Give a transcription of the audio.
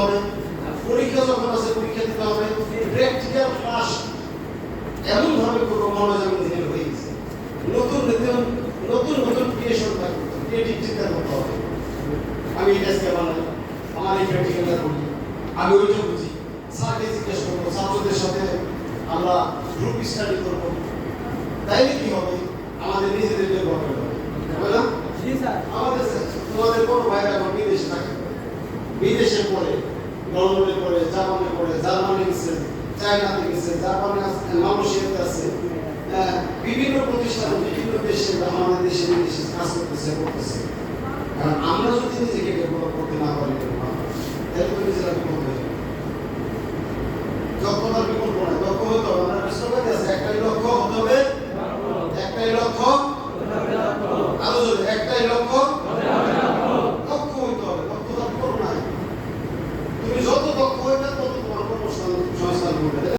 হবে, পরীক্ষা যখন আছে পরীক্ষা দিতে হবে, প্র্যাকটিক্যাল ক্লাস এমনভাবে করবো মনে হয় যেন হয়ে গেছে। নতুন নতুন নতুন ক্রিয়েশন থাকবে, ক্রিয়েটিভ চিন্তা করতে হবে। আমি এই ডেস্কে বানাই, আমার এই প্র্যাকটিক্যালটা করি, আমি ওইটা বুঝি, স্যারকে জিজ্ঞেস করবো, ছাত্রদের সাথে আমরা গ্রুপ স্টাডি করবো। তাইলে কি হবে, আমাদের নিজেদের ডেভেলপমেন্ট হবে, হবে না? আমাদের তোমাদের বড় ভাইরা এখন বিদেশে থাকে, বিদেশে পড়ে, লন্ডনে পড়ে, জাপানে পড়ে, জার্মানি গেছে, চায়নাতে গেছে, জাপানে মালয়েশিয়াতে আছে, বিভিন্ন প্রতিষ্ঠান বিভিন্ন দেশে আমাদের দেশে বিদেশে কাজ করতেছে। কারণ আমরা যদি নিজেকে ডেভেলপ করতে না পারি তাহলে তো নিজেরা বিপদ হয়ে যাবে। দক্ষতার বিকল্প নয়, দক্ষ হতে হবে। আমরা সবাই আছে, একটাই লক্ষ্য হতে হবে, একটাই লক্ষ্য, আরো জোরে, একটাই লক্ষ্য, দক্ষ হইতে হবে। দক্ষতার বিকল্প নাই। তুমি যত দক্ষ হইবে তত তোমার কর্মসংস্থান করবে।